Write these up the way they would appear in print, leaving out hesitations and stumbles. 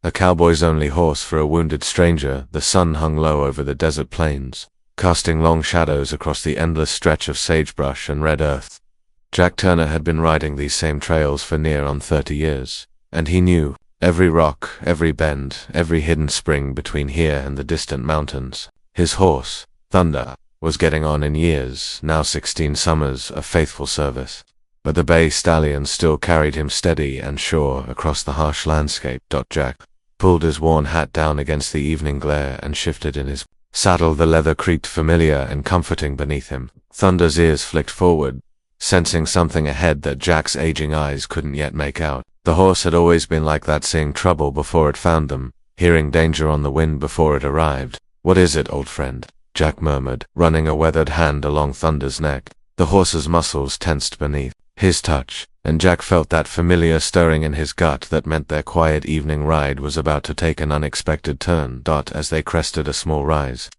A cowboy's only horse for a wounded stranger, the sun hung low over the desert plains, casting long shadows across the endless stretch of sagebrush and red earth. Jack Turner had been riding these same trails for near on 30 years, and he knew every rock, every bend, every hidden spring between here and the distant mountains. His horse, Thunder, was getting on in years, now 16 summers of faithful service. But the bay stallion still carried him steady and sure across the harsh landscape. Jack pulled his worn hat down against the evening glare and shifted in his saddle. The leather creaked familiar and comforting beneath him. Thunder's ears flicked forward, sensing something ahead that Jack's aging eyes couldn't yet make out. The horse had always been like that, seeing trouble before it found them, hearing danger on the wind before it arrived. "What is it, old friend?" Jack murmured, running a weathered hand along Thunder's neck. The horse's muscles tensed beneath his touch, and Jack felt that familiar stirring in his gut that meant their quiet evening ride was about to take an unexpected turn. As they crested a small rise,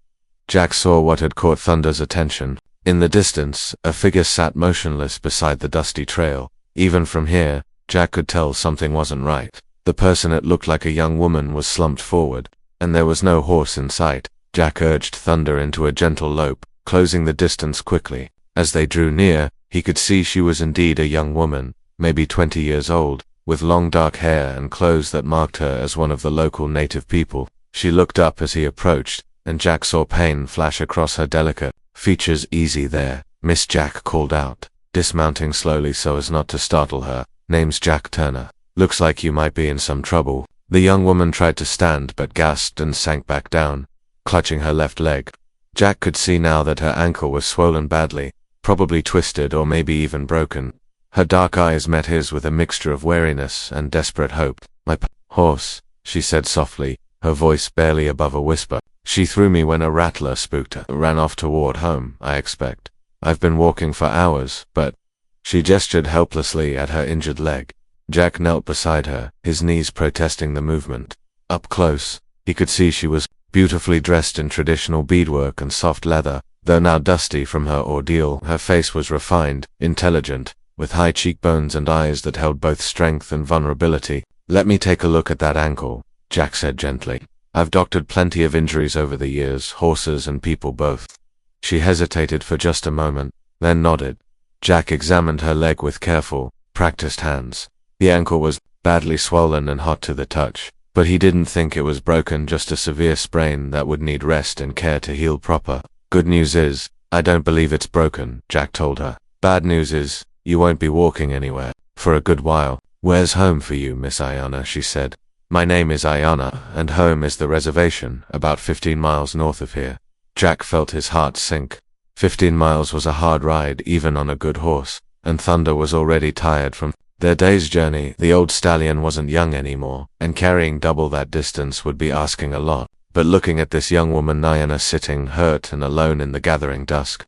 Jack saw what had caught Thunder's attention. In the distance, a figure sat motionless beside the dusty trail. Even from here, Jack could tell something wasn't right. The person, it looked like a young woman, was slumped forward, and there was no horse in sight. Jack urged Thunder into a gentle lope, closing the distance quickly. As they drew near, he could see she was indeed a young woman, maybe 20 years old, with long dark hair and clothes that marked her as one of the local native people. She looked up as he approached, and Jack saw pain flash across her delicate features. "Easy there, Miss," Jack called out, dismounting slowly so as not to startle her. "Name's Jack Turner. Looks like you might be in some trouble." The young woman tried to stand but gasped and sank back down, clutching her left leg. Jack could see now that her ankle was swollen badly, probably twisted or maybe even broken. Her dark eyes met his with a mixture of wariness and desperate hope. "My horse," she said softly, her voice barely above a whisper. "She threw me when a rattler spooked her. Ran off toward home, I expect. I've been walking for hours, but—" She gestured helplessly at her injured leg. Jack knelt beside her, his knees protesting the movement. Up close, he could see she was beautifully dressed in traditional beadwork and soft leather. Though now dusty from her ordeal, her face was refined, intelligent, with high cheekbones and eyes that held both strength and vulnerability. "Let me take a look at that ankle," Jack said gently. "I've doctored plenty of injuries over the years, horses and people both." She hesitated for just a moment, then nodded. Jack examined her leg with careful, practiced hands. The ankle was badly swollen and hot to the touch, but he didn't think it was broken, just a severe sprain that would need rest and care to heal proper. "Good news is, I don't believe it's broken," Jack told her. "Bad news is, you won't be walking anywhere for a good while." "Where's home for you, Miss Ayana?" she said. "My name is Ayana, and home is the reservation, about 15 miles north of here." Jack felt his heart sink. 15 miles was a hard ride, even on a good horse, and Thunder was already tired from their day's journey. The old stallion wasn't young anymore, and carrying double that distance would be asking a lot. But looking at this young woman Ayana sitting hurt and alone in the gathering dusk,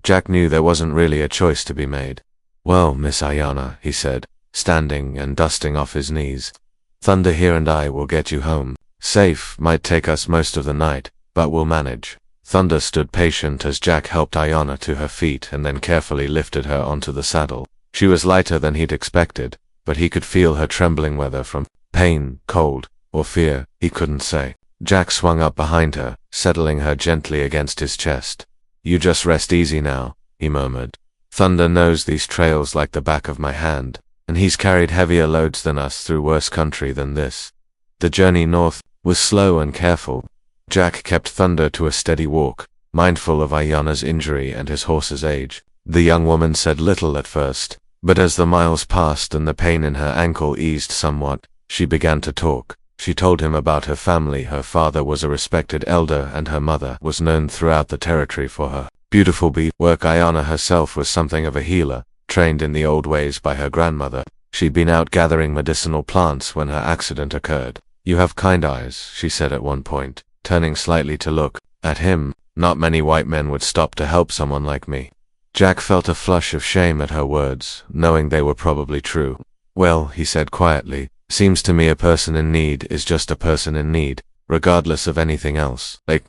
Jack knew there wasn't really a choice to be made. "Well, Miss Ayana," he said, standing and dusting off his knees, "Thunder here and I will get you home. Safe, might take us most of the night, but we'll manage." Thunder stood patient as Jack helped Ayana to her feet and then carefully lifted her onto the saddle. She was lighter than he'd expected, but he could feel her trembling, whether from pain, cold, or fear, he couldn't say. Jack swung up behind her, settling her gently against his chest. "You just rest easy now," he murmured. "Thunder knows these trails like the back of my hand, and he's carried heavier loads than us through worse country than this." The journey north was slow and careful. Jack kept Thunder to a steady walk, mindful of Ayana's injury and his horse's age. The young woman said little at first, but as the miles passed and the pain in her ankle eased somewhat, she began to talk. She told him about her family. Her father was a respected elder and her mother was known throughout the territory for her beautiful bead work. Ayana herself was something of a healer, trained in the old ways by her grandmother. She'd been out gathering medicinal plants when her accident occurred. "You have kind eyes," she said at one point, turning slightly to look at him. "Not many white men would stop to help someone like me." Jack felt a flush of shame at her words, knowing they were probably true. "Well," he said quietly, "seems to me a person in need is just a person in need, regardless of anything else." They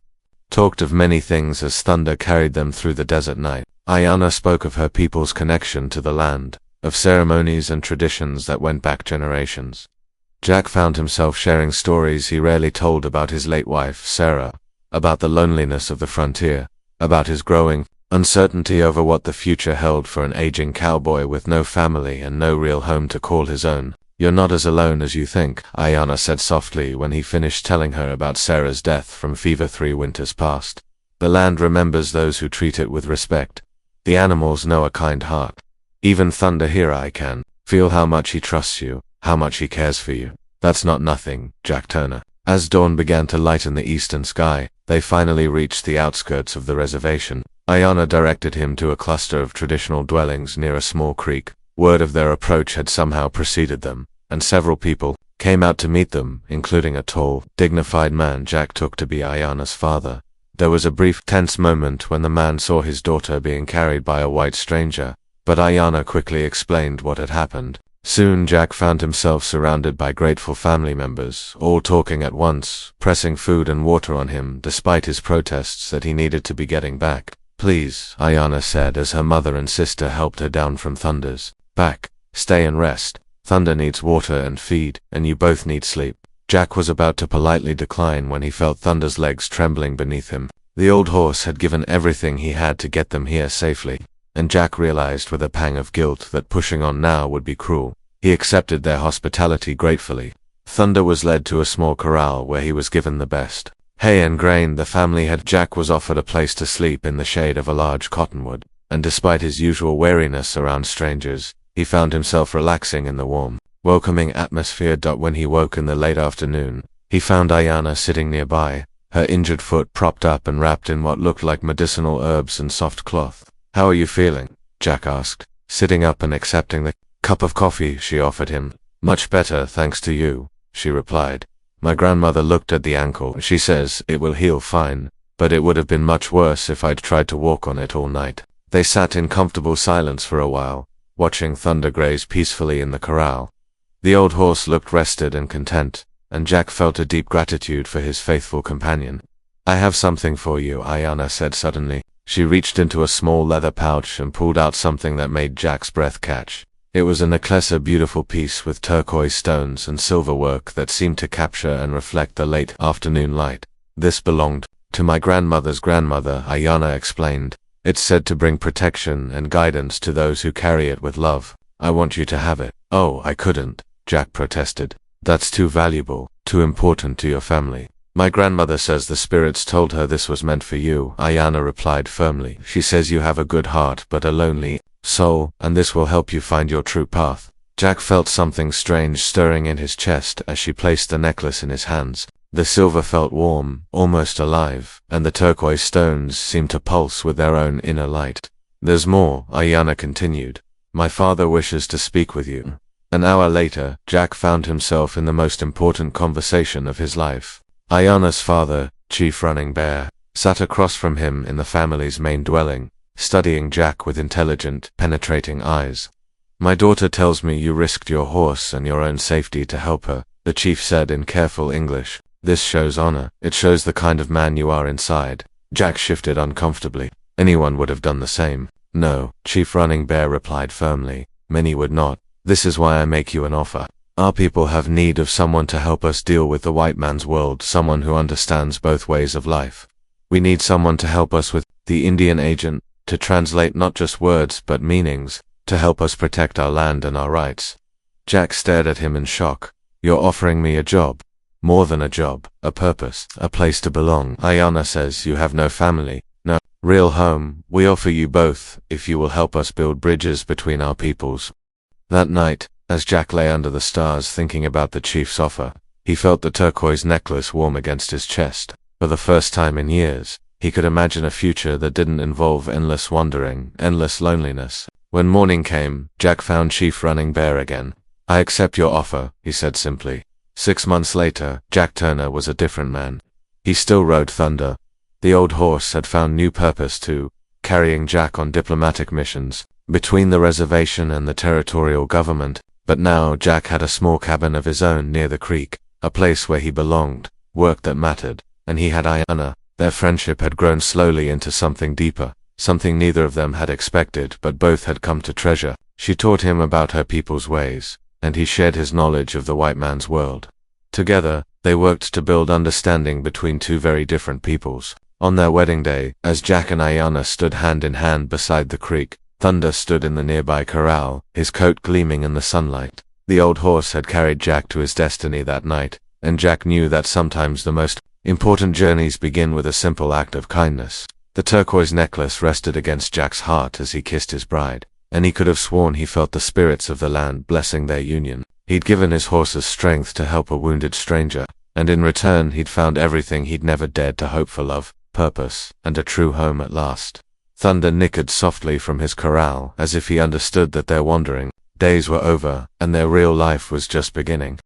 talked of many things as Thunder carried them through the desert night. Ayana spoke of her people's connection to the land, of ceremonies and traditions that went back generations. Jack found himself sharing stories he rarely told about his late wife, Sarah, about the loneliness of the frontier, about his growing uncertainty over what the future held for an aging cowboy with no family and no real home to call his own. "You're not as alone as you think," Ayanna said softly when he finished telling her about Sarah's death from fever 3 winters past. "The land remembers those who treat it with respect. The animals know a kind heart. Even Thunder here I can feel how much he trusts you, how much he cares for you. That's not nothing, Jack Turner." As dawn began to lighten the eastern sky, they finally reached the outskirts of the reservation. Ayanna directed him to a cluster of traditional dwellings near a small creek. Word of their approach had somehow preceded them, and several people came out to meet them, including a tall, dignified man Jack took to be Ayanna's father. There was a brief, tense moment when the man saw his daughter being carried by a white stranger, but Ayanna quickly explained what had happened. Soon Jack found himself surrounded by grateful family members, all talking at once, pressing food and water on him despite his protests that he needed to be getting back. "Please," Ayanna said as her mother and sister helped her down from Thunder's back. "Stay and rest. Thunder needs water and feed, and you both need sleep." Jack was about to politely decline when he felt Thunder's legs trembling beneath him. The old horse had given everything he had to get them here safely, and Jack realized with a pang of guilt that pushing on now would be cruel. He accepted their hospitality gratefully. Thunder was led to a small corral where he was given the best hay and grain the family had. Jack was offered a place to sleep in the shade of a large cottonwood, and despite his usual wariness around strangers, he found himself relaxing in the warm, welcoming atmosphere. When he woke in the late afternoon, he found Ayanna sitting nearby, her injured foot propped up and wrapped in what looked like medicinal herbs and soft cloth. "How are you feeling?" Jack asked, sitting up and accepting the cup of coffee she offered him. "Much better, thanks to you," she replied. "My grandmother looked at the ankle. She says it will heal fine, but it would have been much worse if I'd tried to walk on it all night." They sat in comfortable silence for a while, watching Thunder graze peacefully in the corral. The old horse looked rested and content, and Jack felt a deep gratitude for his faithful companion. "I have something for you," Ayanna said suddenly. She reached into a small leather pouch and pulled out something that made Jack's breath catch. It was a necklace, a beautiful piece with turquoise stones and silver work that seemed to capture and reflect the late afternoon light. "This belonged to my grandmother's grandmother," Ayanna explained. "It's said to bring protection and guidance to those who carry it with love. I want you to have it." "Oh, I couldn't," Jack protested. "That's too valuable, too important to your family." "My grandmother says the spirits told her this was meant for you," Ayanna replied firmly. "She says you have a good heart but a lonely soul, and this will help you find your true path." Jack felt something strange stirring in his chest as she placed the necklace in his hands. The silver felt warm, almost alive, and the turquoise stones seemed to pulse with their own inner light. "There's more," Ayanna continued. "My father wishes to speak with you." An hour later, Jack found himself in the most important conversation of his life. Ayanna's father, Chief Running Bear, sat across from him in the family's main dwelling, studying Jack with intelligent, penetrating eyes. "My daughter tells me you risked your horse and your own safety to help her," the chief said in careful English. "This shows honor. It shows the kind of man you are inside." Jack shifted uncomfortably. Anyone would have done the same. "No," Chief Running Bear replied firmly. "Many would not. This is why I make you an offer. Our people have need of someone to help us deal with the white man's world, someone who understands both ways of life. We need someone to help us with the Indian agent, to translate not just words but meanings, to help us protect our land and our rights." Jack stared at him in shock. "You're offering me a job. More than a job, a purpose, a place to belong. Ayanna says you have no family, no real home. We offer you both, if you will help us build bridges between our peoples." That night, as Jack lay under the stars thinking about the chief's offer, he felt the turquoise necklace warm against his chest. For the first time in years, he could imagine a future that didn't involve endless wandering, endless loneliness. When morning came, Jack found Chief Running Bear again. "I accept your offer," he said simply. 6 months later, Jack Turner was a different man. He still rode Thunder. The old horse had found new purpose too, carrying Jack on diplomatic missions between the reservation and the territorial government. But now Jack had a small cabin of his own near the creek, a place where he belonged, work that mattered, and he had Ayanna. Their friendship had grown slowly into something deeper, something neither of them had expected but both had come to treasure. She taught him about her people's ways, and he shared his knowledge of the white man's world. Together, they worked to build understanding between two very different peoples. On their wedding day, as Jack and Ayana stood hand in hand beside the creek, Thunder stood in the nearby corral, his coat gleaming in the sunlight. The old horse had carried Jack to his destiny that night, and Jack knew that sometimes the most important journeys begin with a simple act of kindness. The turquoise necklace rested against Jack's heart as he kissed his bride, and he could have sworn he felt the spirits of the land blessing their union. He'd given his horses strength to help a wounded stranger, and in return he'd found everything he'd never dared to hope for: love, purpose, and a true home at last. Thunder nickered softly from his corral, as if he understood that their wandering days were over, and their real life was just beginning.